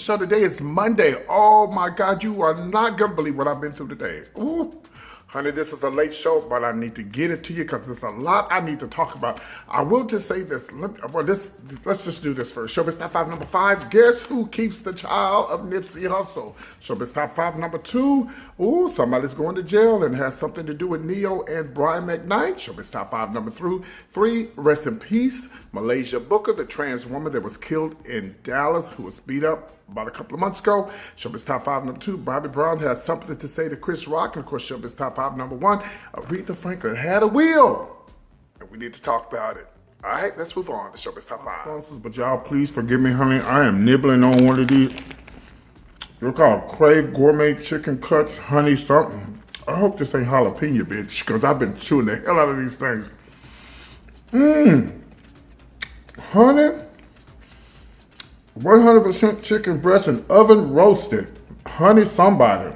show. Today is Monday. Oh my God, you are not gonna believe what I've been through today. Ooh. Honey, this is a late show, but I need to get it to you because there's a lot I need to talk about. I will just say this. Let's just do this first. Showbiz Top 5 number 5. Guess who keeps the child of Nipsey Hussle? Showbiz Top 5 number 2. Ooh, somebody's going to jail and has something to do with Neo and Brian McKnight. Showbiz Top 5 number 3. Rest in peace, Malaysia Booker, the trans woman that was killed in Dallas, who was beat up about a couple of months ago. Showbiz Top 5 number 2, Bobby Brown has something to say to Chris Rock. And of course, Showbiz Top 5 number 1, Aretha Franklin had a will. And we need to talk about it. All right, let's move on to Showbiz Top 5. But y'all, please forgive me, honey. I am nibbling on one of these. They're called Crave Gourmet Chicken Cuts, honey something. I hope this ain't jalapeno, bitch, because I've been chewing the hell out of these things. Honey. 100% chicken breast and oven roasted. Honey somebody.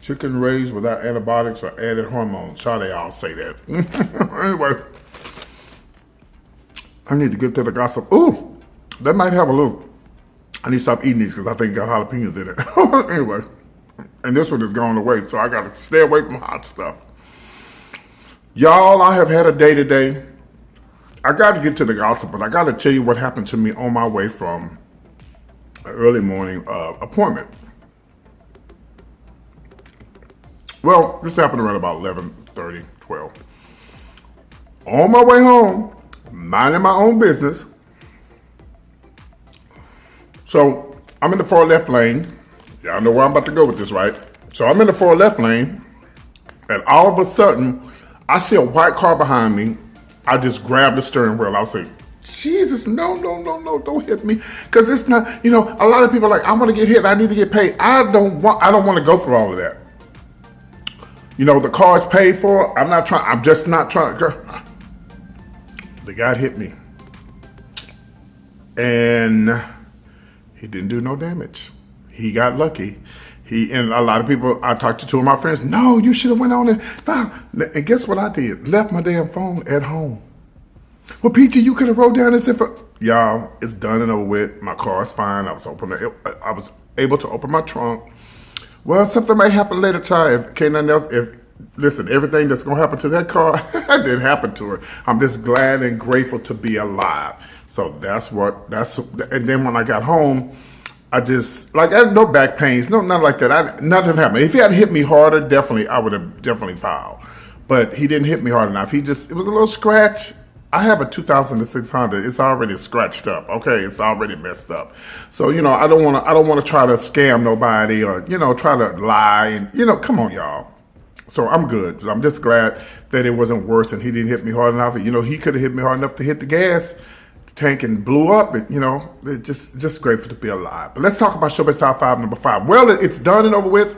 Chicken raised without antibiotics or added hormones. How they all say that. Anyway. I need to get to the gossip. Ooh, that might have a little. I need to stop eating these because I think got jalapenos in it. Anyway. And this one is going away, so I got to stay away from hot stuff. Y'all, I have had a day today. I got to get to the gossip, but I got to tell you what happened to me on my way from an early morning appointment. Well, this happened around about 11:30, 12. On my way home, minding my own business. So I'm in the far left lane. Y'all know where I'm about to go with this, right? So I'm in the far left lane, and all of a sudden, I see a white car behind me. I just grabbed the steering wheel. I was like, Jesus, no, don't hit me. Because it's not, a lot of people are like, I want to get hit. I need to get paid. I don't want to go through all of that. The car is paid for. I'm just not trying. Girl. The guy hit me. And he didn't do no damage. He got lucky. And a lot of people, I talked to two of my friends, no, you should have went on and found. And guess what I did? Left my damn phone at home. Well, PG, you could have wrote down this info. Y'all, it's done and over with. My car's fine. I was able to open my trunk. Well, something may happen later, child. If can't nothing else, listen, everything that's gonna happen to that car didn't happen to her. I'm just glad and grateful to be alive. So and then when I got home, I had no back pains, nothing like that. Nothing happened. If he had hit me harder, I would have definitely filed. But he didn't hit me hard enough. It was a little scratch. I have a 2006 Honda. It's already scratched up. Okay, it's already messed up. So I don't want to try to scam nobody or try to lie and come on, y'all. So I'm good. I'm just glad that it wasn't worse and he didn't hit me hard enough. He could have hit me hard enough to hit the gas tank and blew up. Just grateful to be alive. But let's talk about Showbiz Top 5 number 5. Well, it's done and over with.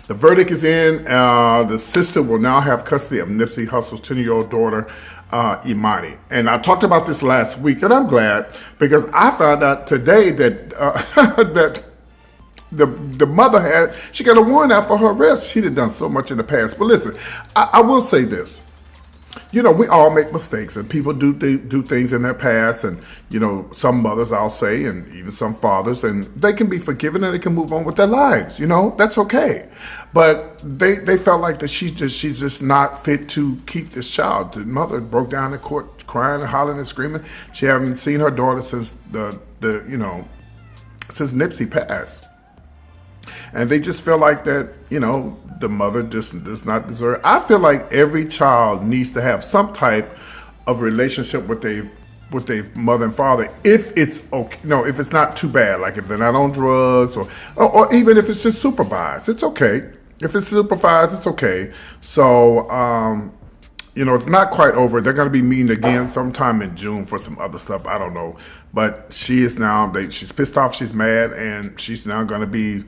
The verdict is in. The sister will now have custody of Nipsey Hussle's 10-year-old daughter, Imani. And I talked about this last week, and I'm glad because I found out today that that the mother she got a warrant out for her arrest. She'd have done so much in the past. But listen, I will say this. We all make mistakes and people do things in their past and, some mothers I'll say and even some fathers and they can be forgiven and they can move on with their lives, that's okay. But they felt like that she's just not fit to keep this child. The mother broke down in court crying and hollering and screaming. She haven't seen her daughter since since Nipsey passed. And they just feel like that, the mother just does not deserve. I feel like every child needs to have some type of relationship with their mother and father if it's okay. If it's not too bad, like if they're not on drugs or even if it's just supervised, it's okay. If it's supervised, it's okay. So, it's not quite over. They're going to be meeting again sometime in June for some other stuff. I don't know. But she's pissed off. She's mad. And she's now going to be,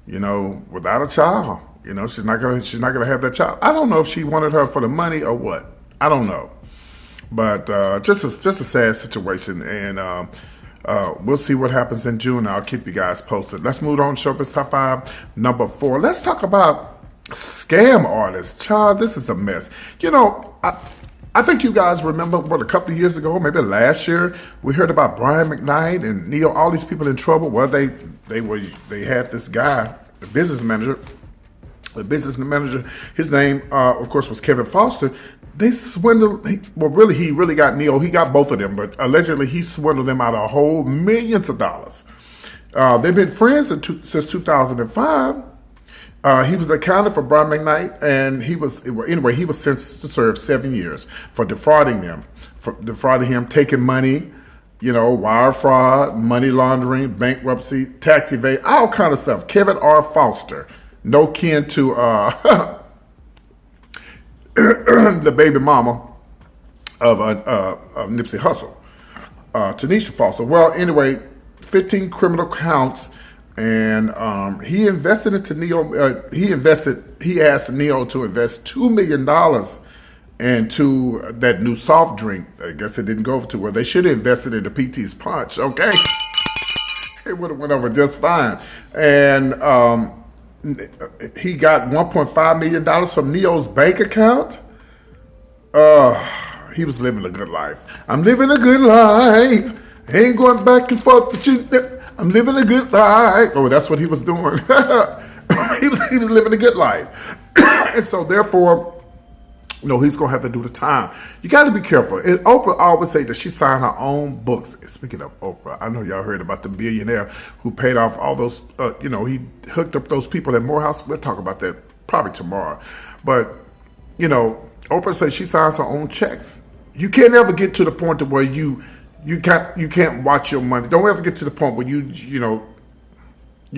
without a child. She's not gonna have that child. I don't know if she wanted her for the money or what. I don't know, but just a sad situation, and we'll see what happens in June. I'll keep you guys posted. Let's move on to Showbiz Top 5 number 4. Let's talk about scam artists. Child, this is a mess. I think you guys remember what a couple of years ago, maybe last year, we heard about Brian McKnight and Neil, all these people in trouble. Well, they had this guy, the business manager. His name, of course, was Kevin Foster. They swindled. He really got Neil. He got both of them, but allegedly he swindled them out of whole millions of dollars. They've been friends since 2005. He was the accountant for Brian McKnight, and he was sentenced to serve 7 years for defrauding him, taking money, wire fraud, money laundering, bankruptcy, tax evasion, all kind of stuff. Kevin R. Foster, no kin to the baby mama of Nipsey Hussle, Tanisha Foster. Well, anyway, 15 criminal counts. And he invested into Neo. He asked Neo to invest $2 million into that new soft drink. I guess it didn't go too well. They should have invested into PT's Punch. Okay, it would have went over just fine. And he got $1.5 million from Neo's bank account. He was living a good life. I'm living a good life. Ain't going back and forth with you. I'm living a good life. Oh, that's what he was doing. he was living a good life. And so therefore, he's going to have to do the time. You got to be careful. And Oprah always say that she signed her own books. Speaking of Oprah, I know y'all heard about the billionaire who paid off all those, he hooked up those people at Morehouse. We'll talk about that probably tomorrow. But, Oprah says she signs her own checks. You can't ever get to the point to where you can't watch your money. Don't ever get to the point where you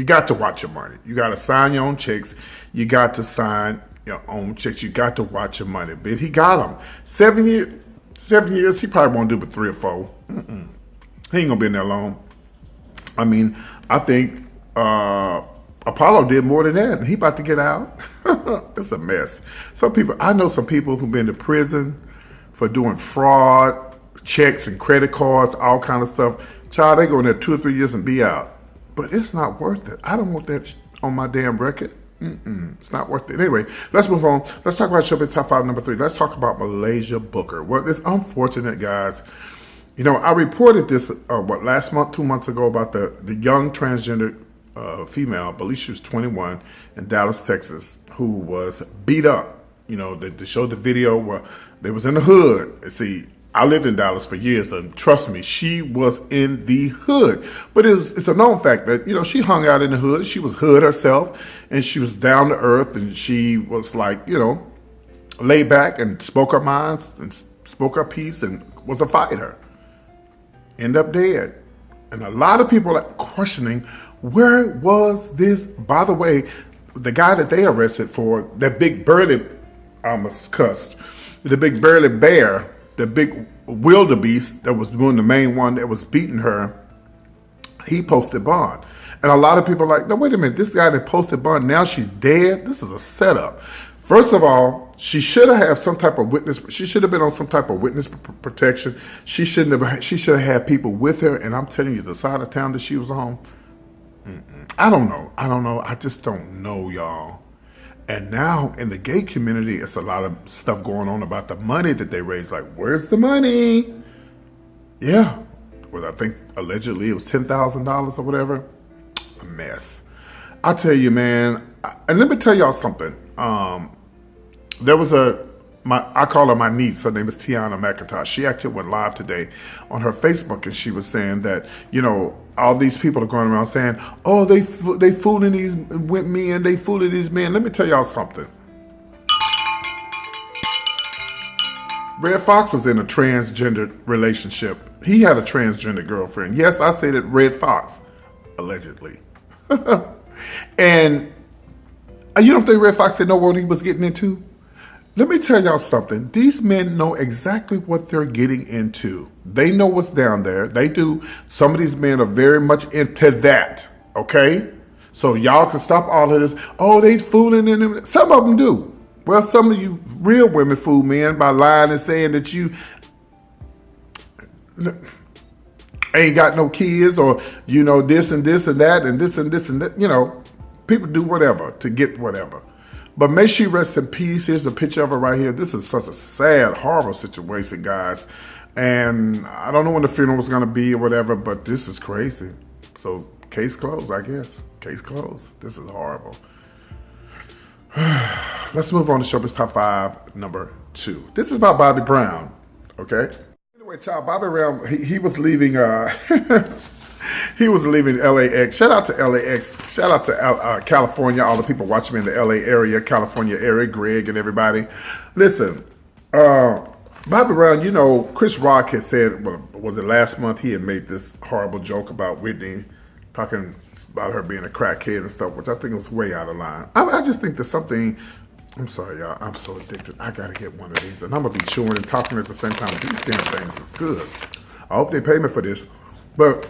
got to watch your money. You got to sign your own checks. You got to sign your own checks. You got to watch your money. But he got them. 7 years, he probably won't do but 3 or 4. He ain't gonna be in there long. I mean, I think Apollo did more than that, and he about to get out. It's a mess. I know some people who've been to prison for doing fraud, checks and credit cards, all kind of stuff. Child, they go in there 2 or 3 years and be out. But it's not worth it. I don't want that on my damn record. It's not worth it. Anyway, let's move on. Let's talk about Showbiz Top 5 number 3. Let's talk about Malaysia Booker. Well, it's unfortunate, guys. I reported this, last month, 2 months ago, about the young transgender female, I believe she was 21, in Dallas, Texas, who was beat up. They showed the video where they was in the hood. See, I lived in Dallas for years, and trust me, she was in the hood. But it's a known fact that, she hung out in the hood. She was hood herself, and she was down to earth, and she was like, laid back and spoke her mind and spoke her piece and was a fighter. End up dead. And a lot of people are questioning, where was this? By the way, the guy that they arrested for, that big burly, I almost cussed, the big burly bear, the big wildebeest that was doing the main one that was beating her, he posted bond. And a lot of people are like, no, wait a minute, this guy that posted bond, now she's dead? This is a setup. First of all, she should have some type of witness. She should have been on some type of witness protection. She should have had people with her. And I'm telling you, the side of town that she was on, I don't know. I just don't know, y'all. And now in the gay community, it's a lot of stuff going on about the money that they raise. Like, where's the money? Yeah. Well, I think allegedly it was $10,000 or whatever. A mess. I tell you, man. And let me tell y'all something. There was I call her my niece. Her name is Tiana McIntosh. She actually went live today on her Facebook, and she was saying that, all these people are going around saying, oh, they fooling these men, they fooling these men. Let me tell y'all something. Red Fox was in a transgender relationship. He had a transgender girlfriend. Yes, I say that Red Fox, allegedly. And you don't think Red Fox didn't know what he was getting into? Let me tell y'all something. These men know exactly what they're getting into. They know what's down there. They do. Some of these men are very much into that, okay? So y'all can stop all of this. Oh, they fooling in them. Some of them do. Well, some of you real women fool men by lying and saying that you ain't got no kids, or, this and this and that and this and this and that. People do whatever to get whatever. But may she rest in peace. Here's a picture of her right here. This is such a sad, horrible situation, guys. And I don't know when the funeral was going to be or whatever, but this is crazy. So case closed, I guess. Case closed. This is horrible. Let's move on to Showbiz Top 5, number 2. This is about Bobby Brown, okay? Anyway, child, Bobby Brown, he was leaving, he was leaving LAX. Shout out to LAX. Shout out to California, all the people watching me in the LA area, California area, Greg and everybody. Listen, Bobby Brown, you know, Chris Rock had said, well, was it last month, he had made this horrible joke about Whitney, talking about her being a crackhead and stuff, which I think was way out of line. I just think there's something, I'm sorry, y'all, I'm so addicted. I gotta get one of these, and I'm gonna be chewing and talking at the same time. These damn things is good. I hope they pay me for this. But,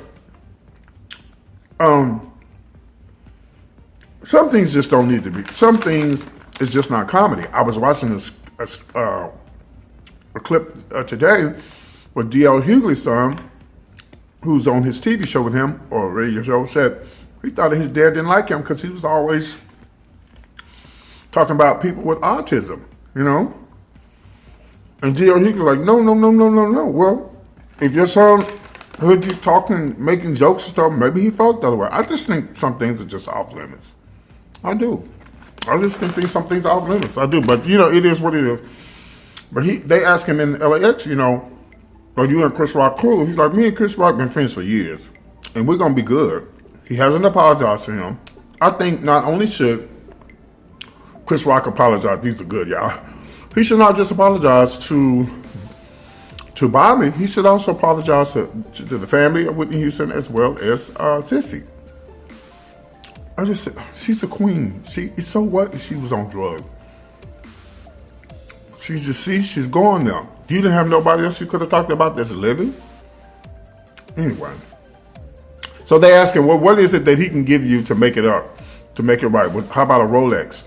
some things just don't need to be, some things is just not comedy. I was watching a clip today with D.L. Hughley's son, who's on his TV show with him, or radio show, said he thought his dad didn't like him because he was always talking about people with autism, you know? And D.L. Hughley's like, no. Well, if your son heard you talking, making jokes and stuff, maybe he felt that way. I just think some things are just off limits. I do. I just think some things are off limits. I do. But, you know, it is what it is. But they asked him in LAX, you know, are you and Chris Rock cool? He's like, me and Chris Rock been friends for years, and we're going to be good. He hasn't apologized to him. I think not only should Chris Rock apologize, these are good, y'all. He should not just apologize to Bobby. He should also apologize to the family of Whitney Houston as well as Sissy. I just said, she's a queen. So what if she was on drugs? She's gone now. You didn't have nobody else you could have talked about that's living? Anyway. So they ask him, well, what is it that he can give you to make it up, to make it right? Well, how about a Rolex?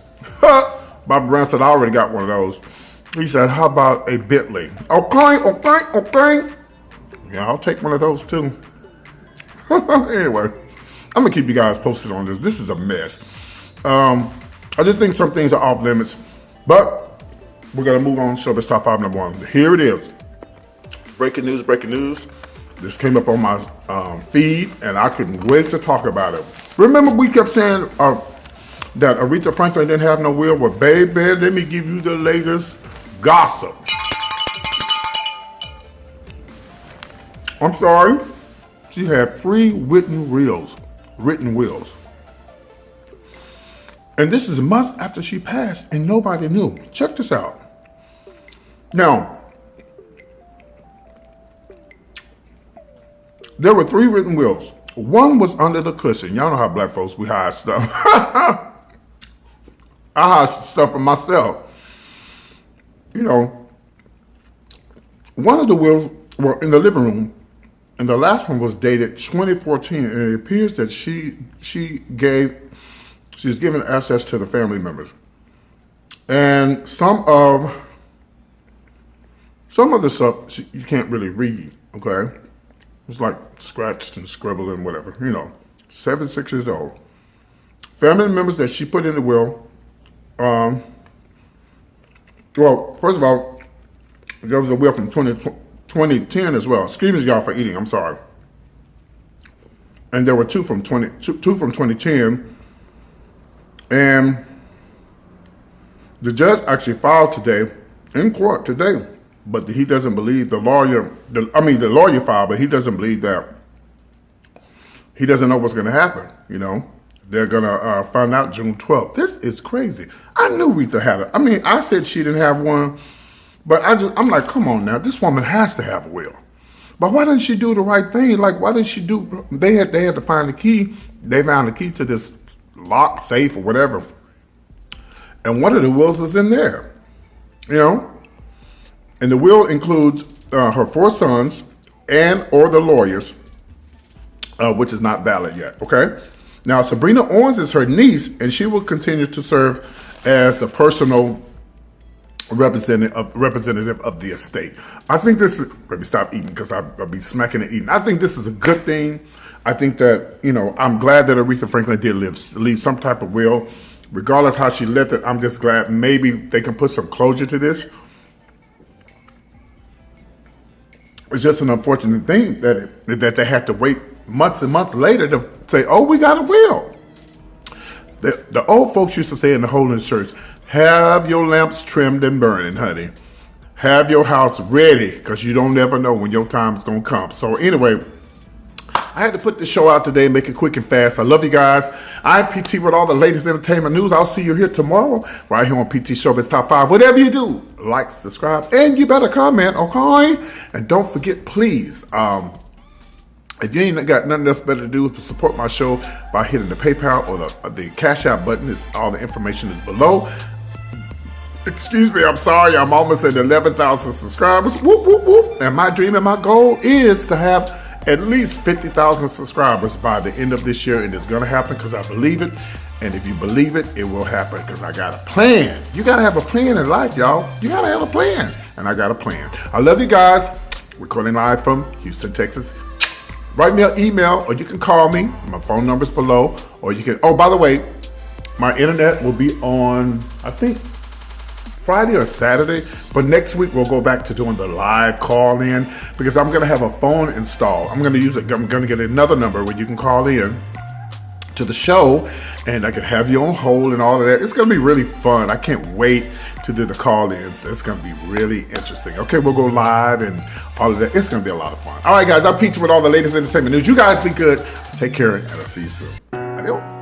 Bobby Brown said, I already got one of those. He said, how about a Bentley? Okay. Yeah, I'll take one of those too. Anyway, I'm going to keep you guys posted on this. This is a mess. I just think some things are off limits. But we're going to move on to Showbiz Top 5, number 1. Here it is. Breaking news. This came up on my feed, and I couldn't wait to talk about it. Remember, we kept saying that Aretha Franklin didn't have no will? Well, baby, let me give you the latest gossip. I'm sorry. She had 3 written wills. And this is months after she passed, and nobody knew. Check this out. Now, there were 3 written wills. One was under the cushion. Y'all know how black folks, we hide stuff. I hide stuff from myself. You know, one of the wills were in the living room, and the last one was dated 2014, and it appears that she's given access to the family members. And some of the stuff you can't really read, okay? It's like scratched and scribbled and whatever, you know. 6 years old. Family members that she put in the will, well, first of all, there was a will from 2010 as well. Excuse me, y'all, for eating, I'm sorry. And there were two from 2010. And the judge actually filed today, in court today, but he doesn't believe the lawyer filed, but he doesn't believe that. He doesn't know what's going to happen, you know. They're going to find out June 12th. This is crazy. I knew Aretha had it. I mean, I said she didn't have one, but I'm like, come on now. This woman has to have a will. But why didn't she do the right thing? Like, why didn't she do, they had to find the key. They found the key to this lock, safe, or whatever. And one of the wills is in there, you know. And the will includes her 4 sons and or the lawyers, which is not valid yet, okay? Now, Sabrina Owens is her niece, and she will continue to serve as the personal representative of the estate. I think this is, let me stop eating because I'll be smacking and eating. I think this is a good thing. I think that, you know, I'm glad that Aretha Franklin did leave some type of will. regardless how she left it, I'm just glad maybe they can put some closure to this. It's just an unfortunate thing that they had to wait months and months later to say, oh, we got a will. The old folks used to say in the Holiness Church, have your lamps trimmed and burning, honey. Have your house ready, because you don't never know when your time is going to come. So anyway, I had to put this show out today, make it quick and fast. I love you guys. I'm PT with all the latest entertainment news. I'll see you here tomorrow, right here on PT Showbiz Top 5. Whatever you do, like, subscribe, and you better comment, okay? And don't forget, please, if you ain't got nothing else better to do to support my show by hitting the PayPal or the Cash App button, all the information is below. Excuse me, I'm sorry, I'm almost at 11,000 subscribers. Whoop, whoop, whoop. And my dream and my goal is to have at least 50,000 subscribers by the end of this year, and it's gonna happen because I believe it. And if you believe it, it will happen because I got a plan. You gotta have a plan in life, y'all. You gotta have a plan, and I got a plan. I love you guys. Recording live from Houston, Texas. Write me an email, or you can call me. My phone number's below, or you can, oh, by the way, my internet will be on, I think, Friday or Saturday, but next week we'll go back to doing the live call in because I'm gonna have a phone installed. I'm gonna get another number where you can call in to the show and I can have you on hold and all of that. It's gonna be really fun. I can't wait to do the call-ins. It's gonna be really interesting. Okay, we'll go live and all of that. It's gonna be a lot of fun. All right, guys, I'm Peach with all the latest entertainment news. You guys be good. Take care, and I'll see you soon. Adios.